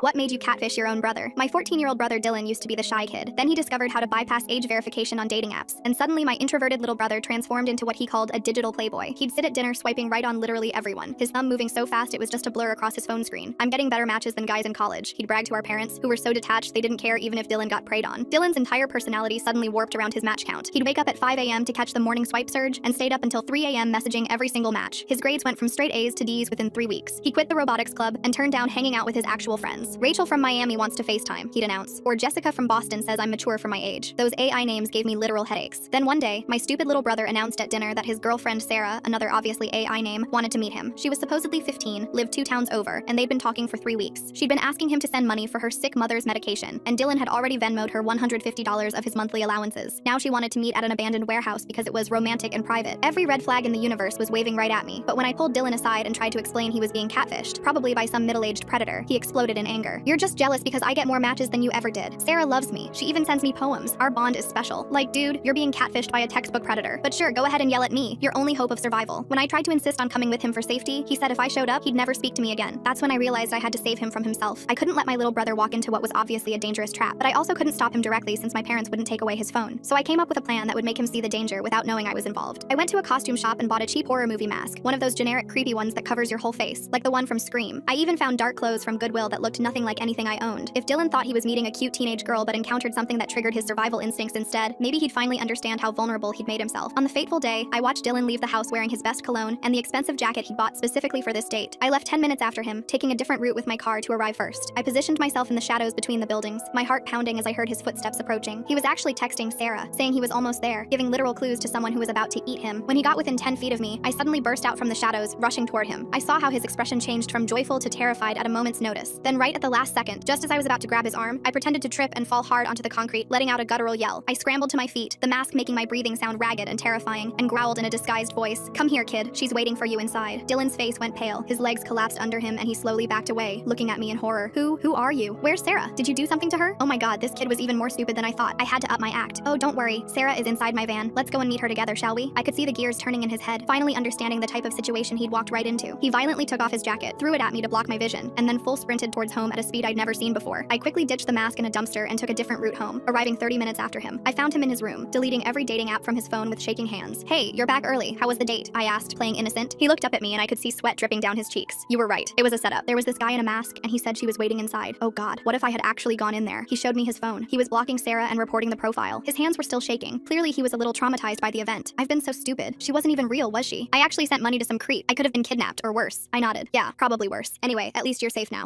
What made you catfish your own brother? My 14-year-old brother Dylan used to be the shy kid. Then he discovered how to bypass age verification on dating apps. And suddenly my introverted little brother transformed into what he called a digital playboy. He'd sit at dinner swiping right on literally everyone, his thumb moving so fast it was just a blur across his phone screen. I'm getting better matches than guys in college, he'd brag to our parents, who were so detached they didn't care even if Dylan got preyed on. Dylan's entire personality suddenly warped around his match count. He'd wake up at 5 a.m. to catch the morning swipe surge and stayed up until 3 a.m. messaging every single match. His grades went from straight A's to D's within 3 weeks. He quit the robotics club and turned down hanging out with his actual friends. Rachel from Miami wants to FaceTime, he'd announce. Or Jessica from Boston says I'm mature for my age. Those AI names gave me literal headaches. Then one day, my stupid little brother announced at dinner that his girlfriend Sarah, another obviously AI name, wanted to meet him. She was supposedly 15, lived 2 towns over, and they'd been talking for 3 weeks. She'd been asking him to send money for her sick mother's medication, and Dylan had already Venmo'd her $150 of his monthly allowances. Now she wanted to meet at an abandoned warehouse because it was romantic and private. Every red flag in the universe was waving right at me, but when I pulled Dylan aside and tried to explain he was being catfished, probably by some middle-aged predator, he exploded in anger. You're just jealous because I get more matches than you ever did. Sarah loves me. She even sends me poems. Our bond is special. Like, dude, you're being catfished by a textbook predator. But sure, go ahead and yell at me. Your only hope of survival. When I tried to insist on coming with him for safety, he said if I showed up, he'd never speak to me again. That's when I realized I had to save him from himself. I couldn't let my little brother walk into what was obviously a dangerous trap, but I also couldn't stop him directly since my parents wouldn't take away his phone. So I came up with a plan that would make him see the danger without knowing I was involved. I went to a costume shop and bought a cheap horror movie mask, one of those generic creepy ones that covers your whole face, like the one from Scream. I even found dark clothes from Goodwill that looked nothing like anything I owned. If Dylan thought he was meeting a cute teenage girl but encountered something that triggered his survival instincts instead, maybe he'd finally understand how vulnerable he'd made himself. On the fateful day, I watched Dylan leave the house wearing his best cologne and the expensive jacket he'd bought specifically for this date. I left 10 minutes after him, taking a different route with my car to arrive first. I positioned myself in the shadows between the buildings, my heart pounding as I heard his footsteps approaching. He was actually texting Sarah, saying he was almost there, giving literal clues to someone who was about to eat him. When he got within 10 feet of me, I suddenly burst out from the shadows, rushing toward him. I saw how his expression changed from joyful to terrified at a moment's notice. Then right at the last second, just as I was about to grab his arm, I pretended to trip and fall hard onto the concrete, letting out a guttural yell. I scrambled to my feet, the mask making my breathing sound ragged and terrifying, and growled in a disguised voice, "Come here, kid. She's waiting for you inside." Dylan's face went pale, his legs collapsed under him, and he slowly backed away, looking at me in horror. Who are you? Where's Sarah? Did you do something to her? Oh my god, this kid was even more stupid than I thought. I had to up my act. Oh, don't worry. Sarah is inside my van. Let's go and meet her together, shall we? I could see the gears turning in his head, finally understanding the type of situation he'd walked right into. He violently took off his jacket, threw it at me to block my vision, and then full sprinted towards home at a speed I'd never seen before. I quickly ditched the mask in a dumpster and took a different route home, arriving 30 minutes after him. I found him in his room, deleting every dating app from his phone with shaking hands. "Hey, you're back early. How was the date?" I asked, playing innocent. He looked up at me and I could see sweat dripping down his cheeks. "You were right. It was a setup. There was this guy in a mask and he said she was waiting inside." Oh god, what if I had actually gone in there? He showed me his phone. He was blocking Sarah and reporting the profile. His hands were still shaking. Clearly he was a little traumatized by the event. I've been so stupid. She wasn't even real, was she? I actually sent money to some creep. I could have been kidnapped or worse. I nodded. Yeah, probably worse. Anyway, at least you're safe now.